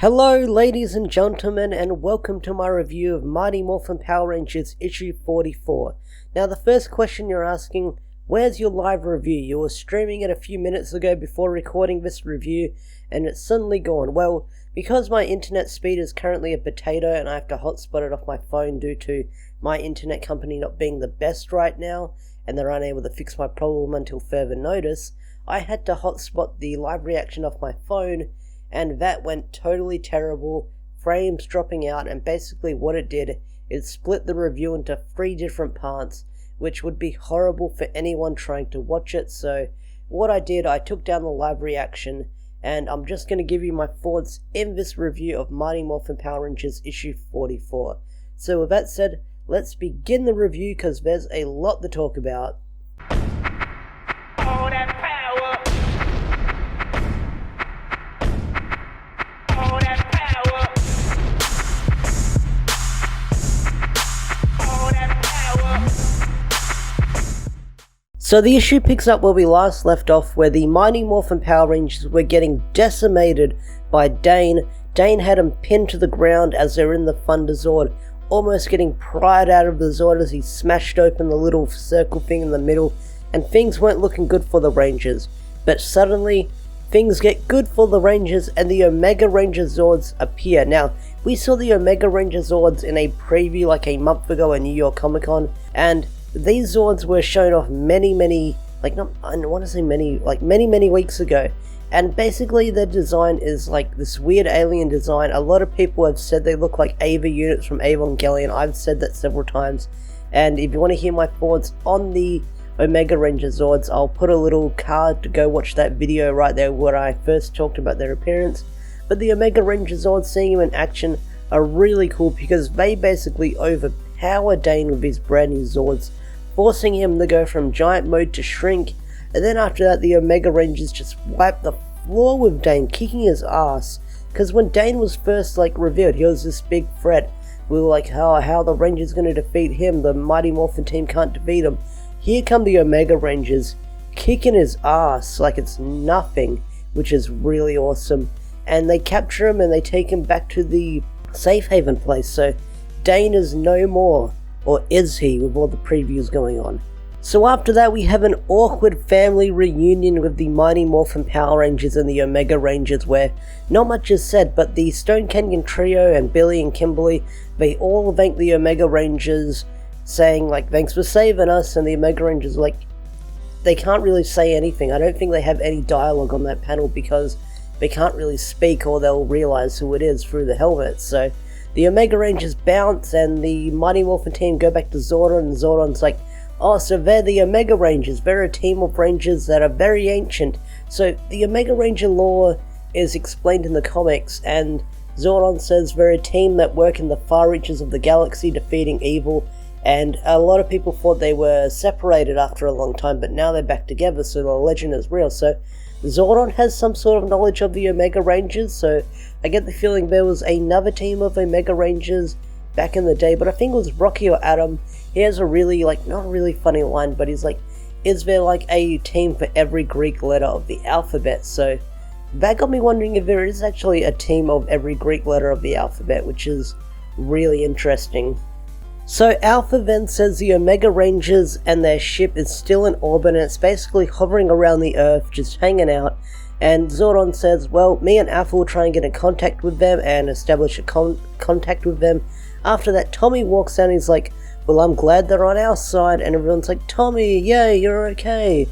Hello ladies and gentlemen, and welcome to my review of Mighty Morphin Power Rangers issue 44. Now the first question you're asking, where's your live review? You were streaming it a few minutes ago before recording this review and it's suddenly gone. Well, because my internet speed is currently a potato and I have to hotspot it off my phone due to my internet company not being the best right now and they're unable to fix my problem until further notice, I had to hotspot the live reaction off my phone. And that went totally terrible, frames dropping out, and basically what it did is split the review into 3 different parts, which would be horrible for anyone trying to watch it. So what I did, I took down the live reaction, and I'm just going to give you my thoughts in this review of Mighty Morphin Power Rangers issue 44. So with that said, let's begin the review because there's a lot to talk about. All that power. So the issue picks up where we last left off, where the Mighty Morphin Power Rangers were getting decimated by Dane. Dane had him pinned to the ground as they were in the Thunder Zord, almost getting pried out of the Zord as he smashed open the little circle thing in the middle, and things weren't looking good for the Rangers. But suddenly, things get good for the Rangers and the Omega Ranger Zords appear. Now, we saw the Omega Ranger Zords in a preview like a month ago at New York Comic Con, and these Zords were shown off many weeks ago, and basically their design is like this weird alien design. A lot of people have said they look like Ava units from Evangelion. I've said that several times, and if you want to hear my thoughts on the Omega Ranger Zords, I'll put a little card to go watch that video right there where I first talked about their appearance. But the Omega Ranger Zords, seeing them in action, are really cool because they basically overpower Dane with his brand new Zords, forcing him to go from giant mode to shrink, and then after that the Omega Rangers just wipe the floor with Dane, kicking his ass. Because when Dane was first revealed, he was this big threat. We were like, how the Rangers going to defeat him? The Mighty Morphin team can't defeat him. Here come the Omega Rangers, kicking his ass like it's nothing, which is really awesome. And they capture him and they take him back to the safe haven place, so Dane is no more. Or is he, with all the previews going on? So after that we have an awkward family reunion with the Mighty Morphin Power Rangers and the Omega Rangers, where not much is said, but the Stone Canyon Trio and Billy and Kimberly, they all thank the Omega Rangers, saying thanks for saving us, and the Omega Rangers they can't really say anything. I don't think they have any dialogue on that panel because they can't really speak or they'll realize who it is through the helmet. So the Omega Rangers bounce and the Mighty Morphin team go back to Zordon, and Zordon's like, oh, so they're the Omega Rangers. They're a team of Rangers that are very ancient. So the Omega Ranger lore is explained in the comics, and Zordon says they're a team that work in the far reaches of the galaxy defeating evil, and a lot of people thought they were separated after a long time, but now they're back together, so the legend is real. So Zordon has some sort of knowledge of the Omega Rangers, so I get the feeling there was another team of Omega Rangers back in the day, but I think it was Rocky or Adam. He has a really, not a really funny line, but he's like, is there a team for every Greek letter of the alphabet? So that got me wondering if there is actually a team of every Greek letter of the alphabet, which is really interesting. So Alpha then says the Omega Rangers and their ship is still in orbit and it's basically hovering around the Earth, just hanging out. And Zordon says, well, me and Alpha will try and get in contact with them and establish a contact with them. After that, Tommy walks out and he's like, well, I'm glad they're on our side. And everyone's like, Tommy, yay, you're okay.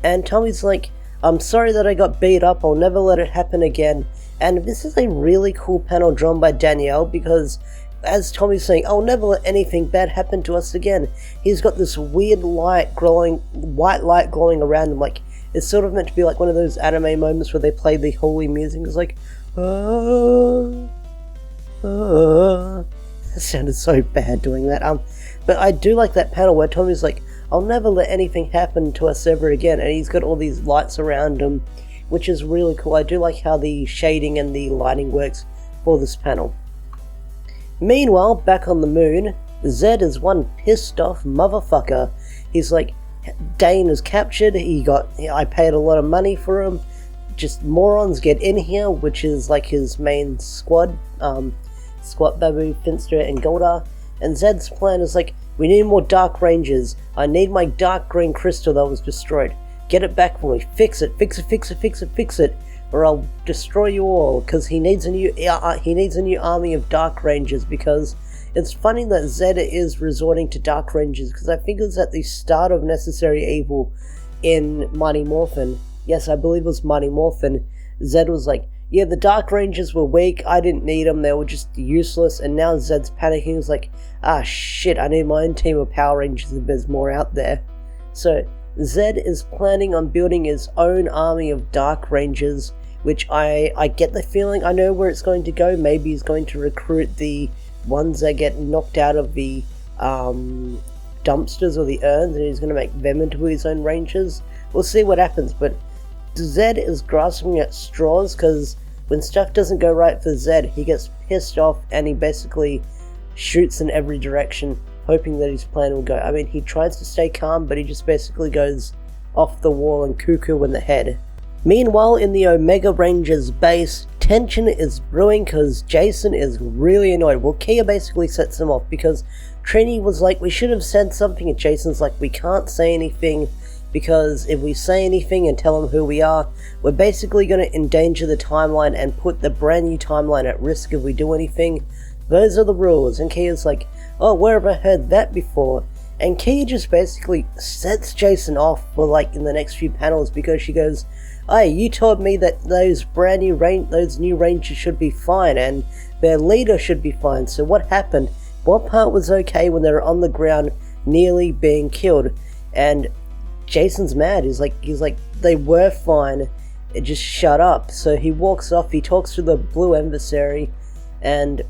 And Tommy's like, I'm sorry that I got beat up, I'll never let it happen again. And this is a really cool panel drawn by Danielle because as Tommy's saying, I'll never let anything bad happen to us again, he's got this weird white light glowing around him, it's sort of meant to be like one of those anime moments where they play the holy music. It's like, That sounded so bad doing that. But I do like that panel where Tommy's like, I'll never let anything happen to us ever again, and he's got all these lights around him, which is really cool. I do like how the shading and the lighting works for this panel. Meanwhile, back on the moon, Zedd is one pissed off motherfucker. He's like, Dane is captured, I paid a lot of money for him, just morons get in here, which is like his main squad, Squat, Babu, Finster, and Goldar. And Zedd's plan is like, we need more Dark Rangers. I need my dark green crystal that was destroyed. Get it back for me. Fix it, or I'll destroy you all. Because he needs a new army of Dark Rangers. Because it's funny that Zedd is resorting to Dark Rangers, because I think it was at the start of Necessary Evil in Mighty Morphin. Yes, I believe it was Mighty Morphin. Zedd was like, yeah, the Dark Rangers were weak, I didn't need them, they were just useless, and now Zedd's panicking. He's like, ah shit, I need my own team of Power Rangers if there's more out there. So, Zedd is planning on building his own army of Dark Rangers, which I get the feeling I know where it's going to go. Maybe he's going to recruit the ones that get knocked out of the dumpsters or the urns, and he's going to make them into his own Rangers. We'll see what happens, but Zedd is grasping at straws, because when stuff doesn't go right for Zedd, he gets pissed off and he basically shoots in every direction, hoping that his plan will go. I mean, he tries to stay calm, but he just basically goes off the wall and cuckoo in the head. Meanwhile, in the Omega Rangers base, tension is brewing because Jason is really annoyed. Well, Kia basically sets him off because Trini was like, we should have said something, and Jason's like, we can't say anything, because if we say anything and tell them who we are, we're basically going to endanger the timeline and put the brand new timeline at risk if we do anything. Those are the rules. And Kia's like, oh, where have I heard that before? And Kia just basically sets Jason off for like in the next few panels, because she goes, hey, you told me that those new Rangers should be fine and their leader should be fine, so what happened? What part was okay when they were on the ground nearly being killed? And Jason's mad. He's like, they were fine, it just shut up. So he walks off, he talks to the Blue Emissary, and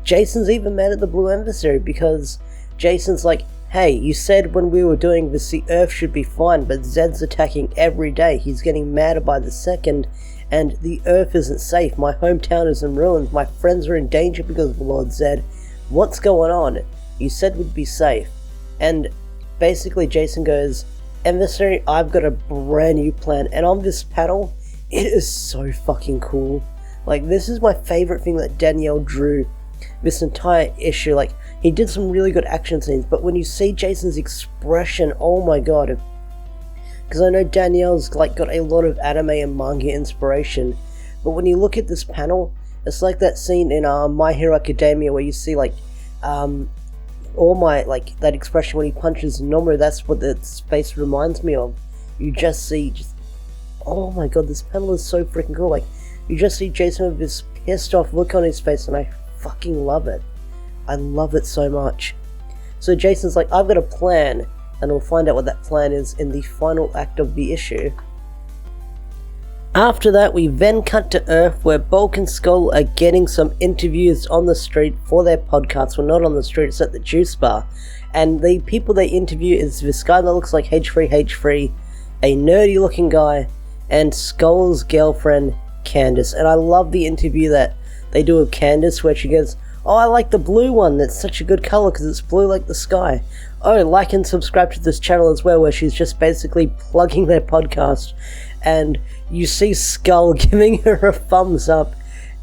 Jason's even mad at the Blue Emissary, because Jason's like, hey, you said when we were doing this the Earth should be fine, but Zedd's attacking every day, he's getting madder by the second, and the Earth isn't safe, my hometown is in ruins, my friends are in danger because of Lord Zedd. What's going on? You said we'd be safe. And basically Jason goes, Emissary, I've got a brand new plan, and on this panel, it is so fucking cool. Like, this is my favorite thing that Danielle drew this entire issue. Like, he did some really good action scenes, but when you see Jason's expression, oh my god. Because I know Danielle's like got a lot of anime and manga inspiration, but when you look at this panel, it's like that scene in My Hero Academia where you see like All Might, like that expression when he punches Nomu. That's what the space reminds me of. You just see, oh my god, this panel is so freaking cool. Like, you just see Jason with this pissed off look on his face, and I fucking love it. I love it so much. So Jason's like, I've got a plan, and we'll find out what that plan is in the final act of the issue. After that, we then cut to Earth, where Bulk and Skull are getting some interviews on the street for their podcast. Well, not on the street, it's at the juice bar. And the people they interview is this guy that looks like H3H3, a nerdy looking guy, and Skull's girlfriend, Candace. And I love the interview that they do with Candace, where she goes, oh, I like the blue one, that's such a good colour because it's blue like the sky. Oh, like and subscribe to this channel as well, where she's just basically plugging their podcast. And you see Skull giving her a thumbs up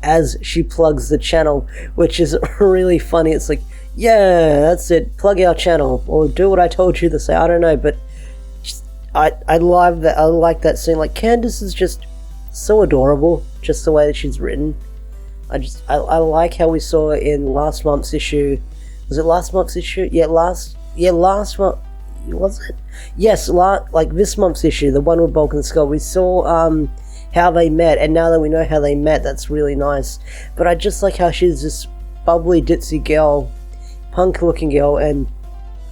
as she plugs the channel, which is really funny. It's like, yeah, that's it, plug our channel, or do what I told you to say, I don't know, but just, I love that, I like that scene. Like, Candace is just so adorable, just the way that she's written. I like how we saw in last month's issue. Was it last month's issue? Last month. Was it? Yes, like this month's issue, the one with Bulk and Skull. We saw how they met, and now that we know how they met, that's really nice. But I just like how she's this bubbly, ditzy girl, punk-looking girl, and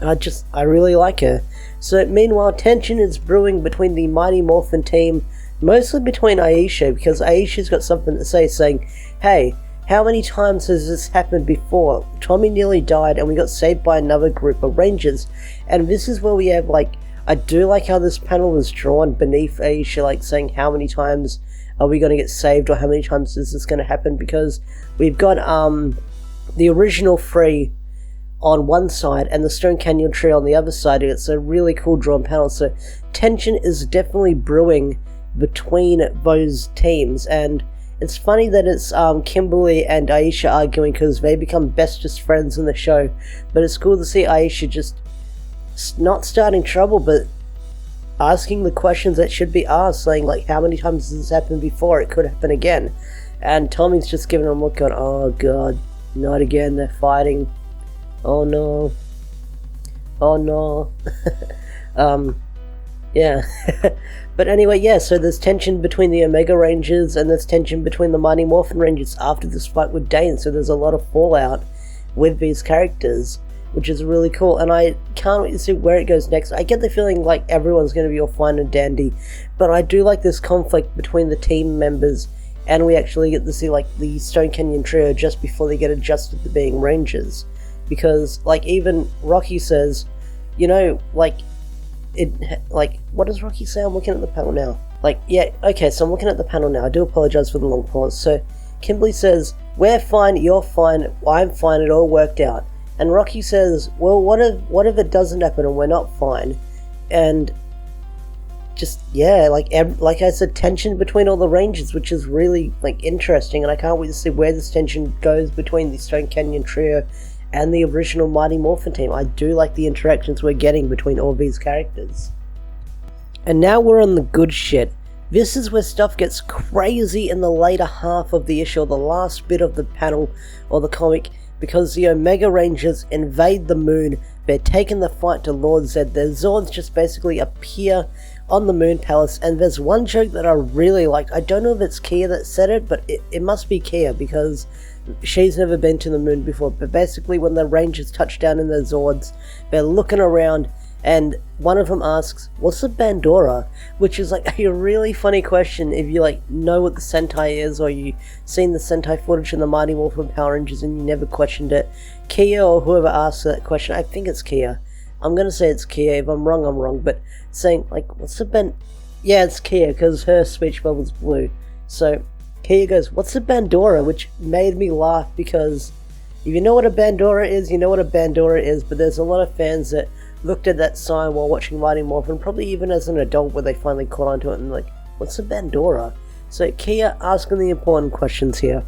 I really like her. So meanwhile, tension is brewing between the Mighty Morphin team, mostly between Aisha, because Aisha's got something to say, saying, hey, how many times has this happened before? Tommy nearly died and we got saved by another group of Rangers. And this is where we have, like, I do like how this panel was drawn beneath Aisha, like, saying how many times are we going to get saved, or how many times is this going to happen, because we've got the original three on one side and the Stone Canyon tree on the other side. It's a really cool drawn panel, so tension is definitely brewing between those teams. And it's funny that it's Kimberly and Aisha arguing because they become bestest friends in the show, but it's cool to see Aisha just not starting trouble, but asking the questions that should be asked, saying like, how many times has this happened before? It could happen again. And Tommy's just giving them a look going, oh god, not again, they're fighting. Oh no. Oh no. Yeah. But anyway, yeah, so there's tension between the Omega Rangers and there's tension between the Mighty Morphin Rangers after this fight with Dane, so there's a lot of fallout with these characters, which is really cool, and I can't wait to see where it goes next. I get the feeling like everyone's going to be all fine and dandy, but I do like this conflict between the team members, and we actually get to see like the Stone Canyon trio just before they get adjusted to being Rangers. Because like even Rocky says, you know, like what does Rocky say? I'm looking at the panel now. Like, yeah, okay, so I'm looking at the panel now. I do apologize for the long pause. So Kimberly says, we're fine, you're fine, I'm fine, it all worked out. And Rocky says, well, what if it doesn't happen and we're not fine? And just, yeah, like I said, tension between all the Rangers, which is really like interesting, and I can't wait to see where this tension goes between the Stone Canyon trio and the original Mighty Morphin team. I do like the interactions we're getting between all these characters. And now we're on the good shit. This is where stuff gets crazy in the later half of the issue, or the last bit of the panel or the comic, because the Omega Rangers invade the moon. They're taking the fight to Lord Zedd. Their Zords just basically appear on the Moon Palace, and there's one joke that I really liked. I don't know if it's Kia that said it, but it must be Kia, because she's never been to the moon before. But basically when the Rangers touch down in their Zords, they're looking around, and one of them asks, what's a Pandora? Which is like a really funny question if you like know what the Sentai is, or you seen the Sentai footage in the Mighty Morphin Power Rangers and you never questioned it. Kia, or whoever asked that question, I think it's Kia. I'm gonna say it's Kia. If I'm wrong, but saying like, what's a yeah, it's Kia, because her speech bubble's blue. So Kia goes, what's a Pandora? Which made me laugh, because if you know what a Pandora is, you know what a Pandora is, but there's a lot of fans that looked at that sign while watching Mighty Morphin, probably even as an adult, where they finally caught onto it and like, what's a Pandora? So Kia asking the important questions here.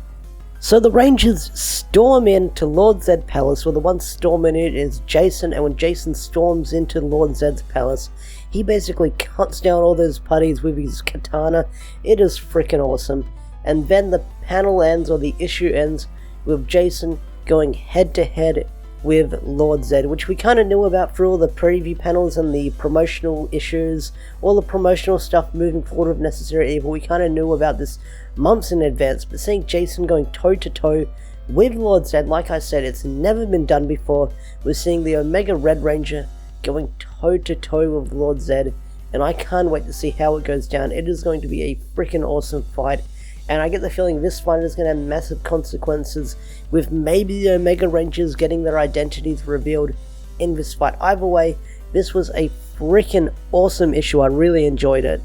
So the Rangers storm into Lord Zedd Palace, where the one storming it is Jason, and when Jason storms into Lord Zedd's palace, he basically cuts down all those putties with his katana. It is freaking awesome. And then the panel ends, or the issue ends, with Jason going head to head with Lord Zedd, which we kind of knew about through all the preview panels and the promotional issues, all the promotional stuff moving forward with Necessary Evil. We kind of knew about this months in advance, but seeing Jason going toe to toe with Lord Zedd, like I said, it's never been done before. We're seeing the Omega Red Ranger going toe to toe with Lord Zedd, and I can't wait to see how it goes down. It is going to be a freaking awesome fight. And I get the feeling this fight is going to have massive consequences, with maybe the Omega Rangers getting their identities revealed in this fight. Either way, this was a freaking awesome issue. I really enjoyed it.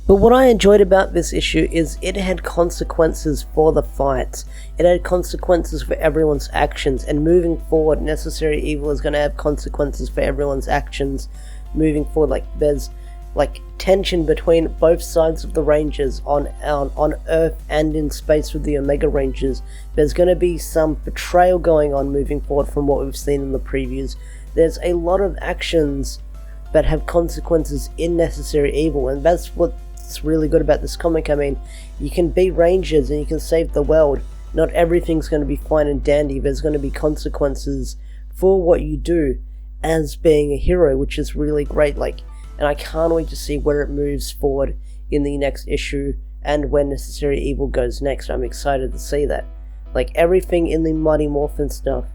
But what I enjoyed about this issue is it had consequences for the fights. It had consequences for everyone's actions, and moving forward, Necessary Evil is going to have consequences for everyone's actions moving forward. Like, there's like tension between both sides of the Rangers on Earth and in space with the Omega Rangers. There's going to be some betrayal going on moving forward from what we've seen in the previews. There's a lot of actions that have consequences in Necessary Evil, and that's what's really good about this comic. I mean, you can be Rangers and you can save the world. Not everything's going to be fine and dandy. There's going to be consequences for what you do as being a hero, which is really great. And I can't wait to see where it moves forward in the next issue and when Necessary Evil goes next. I'm excited to see that. Like, everything in the Mighty Morphin stuff,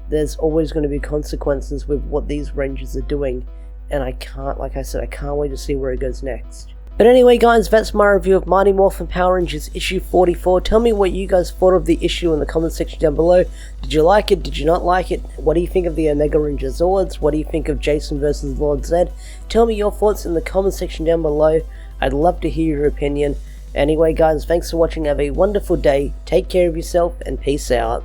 there's always going to be consequences with what these Rangers are doing. And I can't wait to see where it goes next. But anyway guys, that's my review of Mighty Morphin Power Rangers issue 44. Tell me what you guys thought of the issue in the comment section down below. Did you like it? Did you not like it? What do you think of the Omega Ranger Zords? What do you think of Jason versus Lord Zedd? Tell me your thoughts in the comment section down below. I'd love to hear your opinion. Anyway guys, thanks for watching. Have a wonderful day. Take care of yourself and peace out.